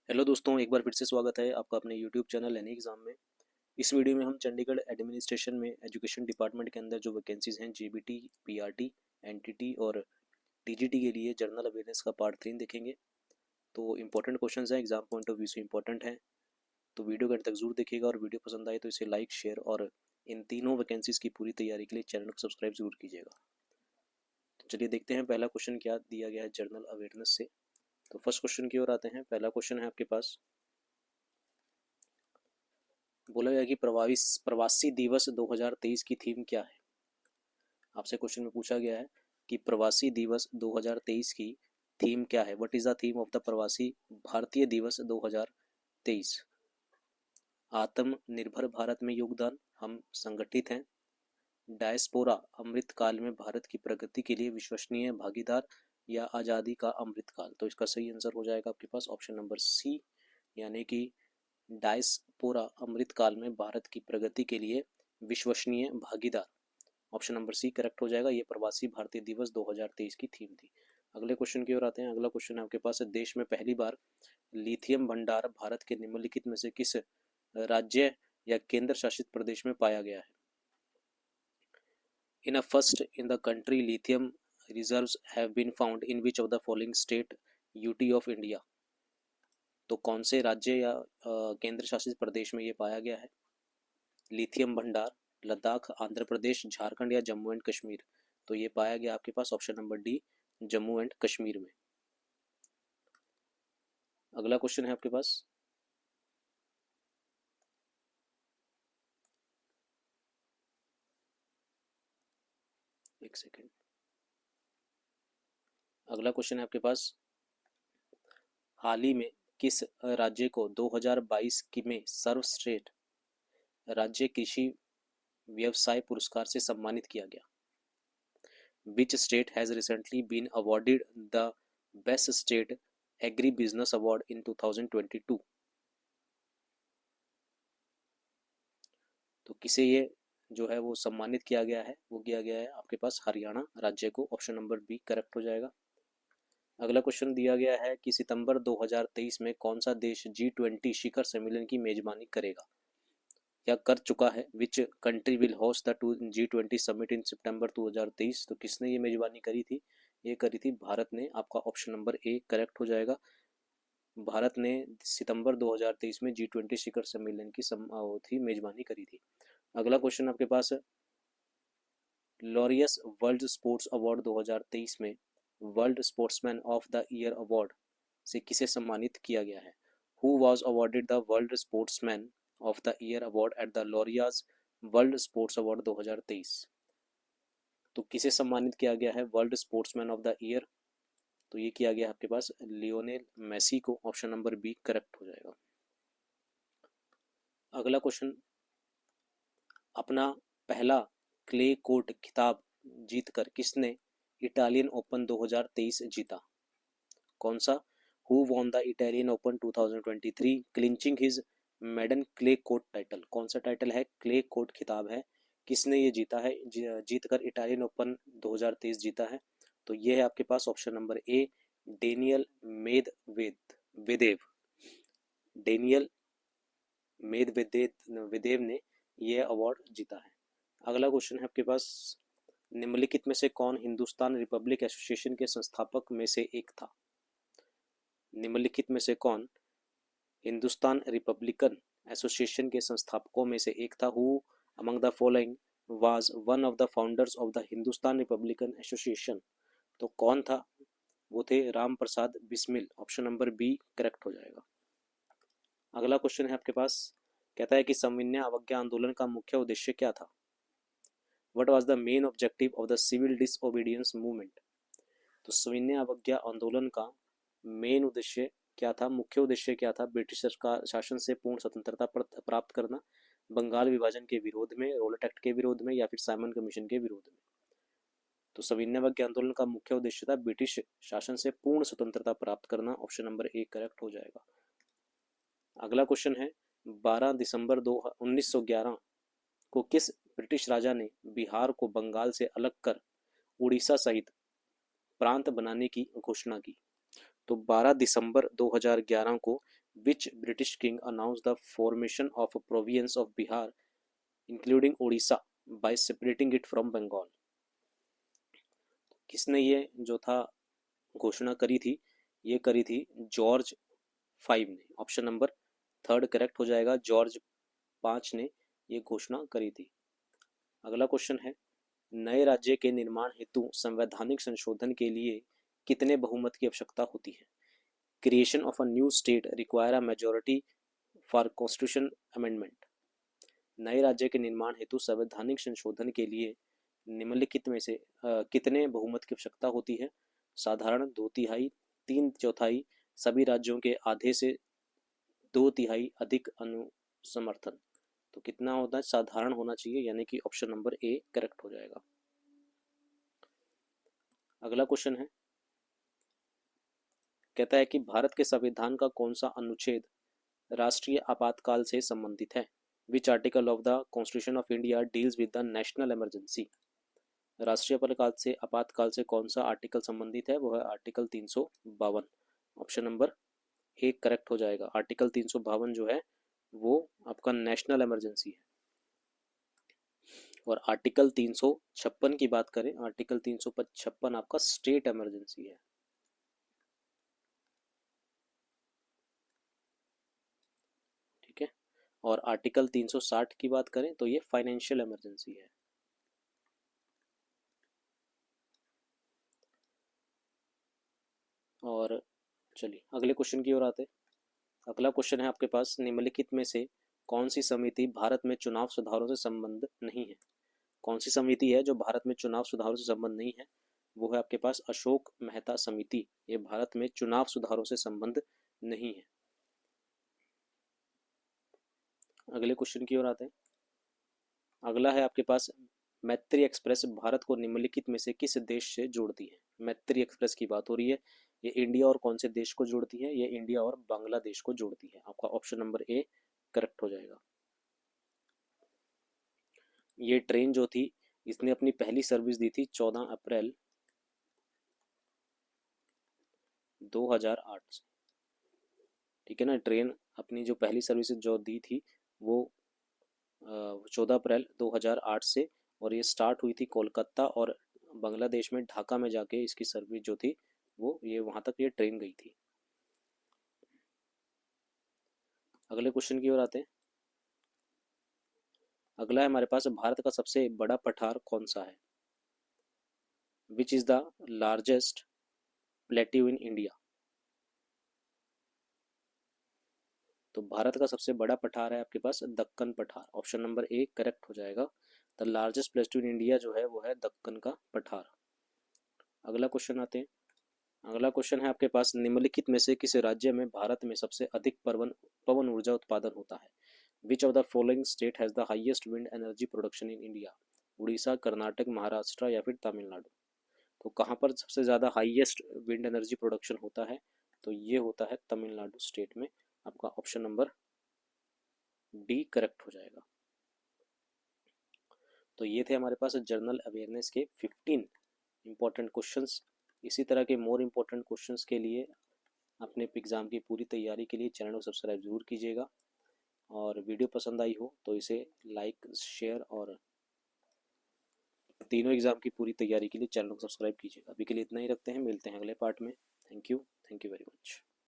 Hello दोस्तों, एक बार फिर से स्वागत है आपका अपने यूट्यूब चैनल एनी एग्ज़ाम में। इस वीडियो में हम चंडीगढ़ एडमिनिस्ट्रेशन में एजुकेशन डिपार्टमेंट के अंदर जो वैकेंसीज़ हैं जीबीटी, पीआरटी, एनटीटी और टीजीटी के लिए जनरल अवेयरनेस का पार्ट 3 देखेंगे। तो इंपॉर्टेंट क्वेश्चंस हैं, एग्जाम पॉइंट ऑफ व्यू से इंपॉर्टेंट हैं। तो वीडियो के अंत तक जरूर देखिएगा और वीडियो पसंद आए तो इसे लाइक, शेयर और इन तीनों वैकेंसीज़ की पूरी तैयारी के लिए चैनल को सब्सक्राइब जरूर कीजिएगा। तो चलिए देखते हैं पहला क्वेश्चन क्या दिया गया है जनरल अवेयरनेस से। तो फर्स्ट क्वेश्चन की ओर आते हैं। पहला क्वेश्चन है आपके पास, बोला गया कि प्रवासी दिवस 2023 की थीम क्या है। आपसे क्वेश्चन में पूछा गया है कि प्रवासी दिवस 2023 की थीम क्या है। What is the theme of the प्रवासी भारतीय दिवस 2023। आत्मनिर्भर भारत में योगदान, हम संगठित हैं। डायस्पोरा, अमृत काल में भारत की प्रगति के लिए विश्वसनीय भागीदार, या आज़ादी का अमृत काल। तो इसका सही आंसर हो जाएगा आपके पास ऑप्शन नंबर सी, यानी कि डायस्पोरा अमृत काल में भारत की प्रगति के लिए विश्वसनीय भागीदार। ऑप्शन नंबर सी करेक्ट हो जाएगा। ये प्रवासी भारतीय दिवस 2023 की थीम थी। अगले क्वेश्चन की ओर आते हैं। अगला क्वेश्चन है आपके पास, देश में पहली बार लिथियम भंडार भारत के निम्नलिखित में से किस राज्य या केंद्र शासित प्रदेश में पाया गया है। In a first in the country lithium reserves have been found in which of the following state UT of India. तो कौन से राज्य या केंद्र शासित प्रदेश में ये पाया गया है लिथियम भंडार। लद्दाख, आंध्र प्रदेश, झारखंड या जम्मू एंड कश्मीर। तो ये पाया गया आपके पास option number D, Jammu and Kashmir में। अगला क्वेश्चन है आपके पास, एक सेकेंड। अगला क्वेश्चन है आपके पास, हाल ही में किस राज्य को 2022 में सर्वश्रेष्ठ राज्य कृषि व्यवसाय पुरस्कार से सम्मानित किया गया। Which state has recently been awarded the best state agri business award in 2022। तो किसे ये जो है वो सम्मानित किया गया है, वो किया गया है आपके पास हरियाणा राज्य को। ऑप्शन नंबर बी करेक्ट हो जाएगा। अगला क्वेश्चन दिया गया है कि सितंबर 2023 में कौन सा देश G20 शिखर सम्मेलन की मेजबानी करेगा या कर चुका है। Which country will host the G20 summit in September 2023। तो किसने ये मेजबानी करी थी, ये करी थी भारत ने। आपका ऑप्शन नंबर ए करेक्ट हो जाएगा। भारत ने सितंबर 2023 में G20 शिखर सम्मेलन की मेजबानी करी थी। अगला क्वेश्चन आपके पास है, लॉरियस वर्ल्ड स्पोर्ट्स अवार्ड 2023 में world sportsman of the year award से किसे सम्मानित किया गया है। Who was awarded the world sportsman of the year award at the Laureus world sports award 2023। तो किसे सम्मानित किया गया है world sportsman of the year. तो ये किया गया आपके पास लियोनेल मेसी को। ऑप्शन नंबर बी करेक्ट हो जाएगा। अगला क्वेश्चन, अपना पहला क्ले कोर्ट खिताब जीतकर किसने इटालियन ओपन 2023 जीता। कौन सा। Who won the Italian open 2023 clinching his maiden clay court title. कौन सा टाइटल है, क्ले कोर्ट खिताब है, किसने ये जीता है, जीतकर इटालियन ओपन 2023 जीता है। तो ये है आपके पास option number A, Daniil Medvedev. Daniil Medvedev ने यह अवार्ड जीता है। अगला क्वेश्चन है आपके पास, निम्नलिखित में से कौन हिंदुस्तान रिपब्लिक एसोसिएशन के संस्थापक में से एक था। निम्नलिखित में से कौन हिंदुस्तान रिपब्लिकन एसोसिएशन के संस्थापकों में से एक था। Who among the following was one of the founders of the Hindustan republican association. तो कौन था, वो थे Ram Prasad Bismil. Option number B correct हो जाएगा। अगला क्वेश्चन है आपके पास, कहता है कि सविनय अवज्ञा आंदोलन का मुख्य उद्देश्य क्या था। What was the main objective of the civil disobedience movement. तो सविनय अवज्ञा आंदोलन का मेन उद्देश्य क्या था, मुख्य उद्देश्य क्या था। ब्रिटिश सरकार शासन से पूर्ण स्वतंत्रता प्राप्त करना, बंगाल विभाजन के विरोध में, रोलेट एक्ट के विरोध में, या फिर साइमन कमीशन के विरोध में। तो सविनय अवज्ञा आंदोलन का मुख्य उद्देश्य था ब्रिटिश शासन से पूर्ण स्वतंत्रता प्राप्त करना। ऑप्शन नंबर ए करेक्ट हो जाएगा। अगला क्वेश्चन है, 12 दिसंबर 1911 को किस ब्रिटिश राजा ने बिहार को बंगाल से अलग कर उड़ीसा सहित प्रांत बनाने की घोषणा की। तो 12 दिसंबर 2011 को Which British king announced the formation of a province of Bihar, including Odisha, by separating it from Bengal? किसने ये जो था घोषणा करी थी? ये करी थी जॉर्ज 5 ने। ऑप्शन नंबर 3 करेक्ट हो जाएगा, जॉर्ज 5 ने ये घोषणा करी थी। अगला क्वेश्चन है, नए राज्य के निर्माण हेतु संवैधानिक संशोधन के लिए कितने बहुमत की आवश्यकता होती है? Creation of a new state require a majority for constitution amendment. नए राज्य के निर्माण हेतु संवैधानिक संशोधन के लिए निम्नलिखित में से कितने बहुमत की आवश्यकता होती है? साधारण 2/3, 3/4, सभी राज्यों के आधे से 2/3 अधिक अनुसमर्थन। तो कितना होता है? साधारण होना चाहिए, यानी कि ऑप्शन नंबर ए करेक्ट हो जाएगा। अगला क्वेश्चन है, कहता है कि भारत के संविधान का कौन सा अनुच्छेद राष्ट्रीय आपातकाल से संबंधित है? Which article of the constitution of India deals with the national emergency. राष्ट्रीय आपातकाल से कौन सा आर्टिकल संबंधित है? वो है article 352। Option number A correct हो जाएगा। आर्टिकल 352 जो है वो आपका नेशनल इमरजेंसी है। और आर्टिकल 356 की बात करें, आर्टिकल 356 आपका स्टेट इमरजेंसी है। ठीक है। और आर्टिकल 360 की बात करें तो ये फाइनेंशियल इमरजेंसी है। और चलिए अगले क्वेश्चन की ओर आते हैं। अगला क्वेश्चन है आपके पास, निम्नलिखित में से कौन सी समिति भारत में चुनाव सुधारों से संबंध नहीं है? कौन सी समिति है जो भारत में चुनाव सुधारों से संबंध नहीं है? वो है आपके पास अशोक मेहता समिति। ये भारत में चुनाव सुधारों से संबंध नहीं है। अगले क्वेश्चन की ओर आते हैं। अगला है आपके पास, मैत्री एक्सप्रेस भारत को निम्नलिखित में से किस देश से जोड़ती है? मैत्री एक्सप्रेस की बात हो रही है। ये इंडिया और कौन से देश को जोड़ती है? ये इंडिया और बांग्लादेश को जोड़ती है। आपका ऑप्शन नंबर ए करेक्ट हो जाएगा। ये ट्रेन जो थी, इसने अपनी पहली सर्विस दी थी 14 अप्रैल 2008 से। ठीक है ना। ट्रेन अपनी जो पहली सर्विस जो दी थी वो 14 अप्रैल 2008 से, और ये स्टार्ट हुई थी कोलकाता और बांग्लादेश में ढाका में जाके इसकी सर्विस जो थी वो ये वहाँ तक ये ट्रेन गई थी। अगले क्वेश्चन की ओर आते हैं। अगला है हमारे पास, भारत का सबसे बड़ा पठार कौन सा है? Which is the largest plateau in India. तो भारत का सबसे बड़ा पठार है आपके पास दक्कन पठार। ऑप्शन नंबर ए करेक्ट हो जाएगा। The largest plateau in India जो है वो है दक्कन का पठार। अगला क्वेश्चन आते हैं। अगला क्वेश्चन है आपके पास, निम्नलिखित में से किस राज्य में भारत में सबसे अधिक पवन ऊर्जा उत्पादन होता है? विच of the following state has the highest wind energy production in India. Orissa, Karnataka, Maharashtra या फिर तमिलनाडु। तो कहाँ पर सबसे ज़्यादा हाईएस्ट विंड एनर्जी प्रोडक्शन होता है? तो ये होता है तमिलनाडु स्टेट में। आपका ऑप्शन नंबर डी करेक्ट हो जाएगा। तो ये थे हमारे पास जनरल अवेयरनेस के 15 इंपॉर्टेंट क्वेश्चंस। इसी तरह के मोर इम्पोर्टेंट क्वेश्चंस के लिए अपने एग्ज़ाम की पूरी तैयारी के लिए चैनल को सब्सक्राइब ज़रूर कीजिएगा। और वीडियो पसंद आई हो तो इसे लाइक, शेयर और तीनों एग्ज़ाम की पूरी तैयारी के लिए चैनल को सब्सक्राइब कीजिएगा। अभी के लिए इतना ही रखते हैं, मिलते हैं अगले पार्ट में। Thank you very much.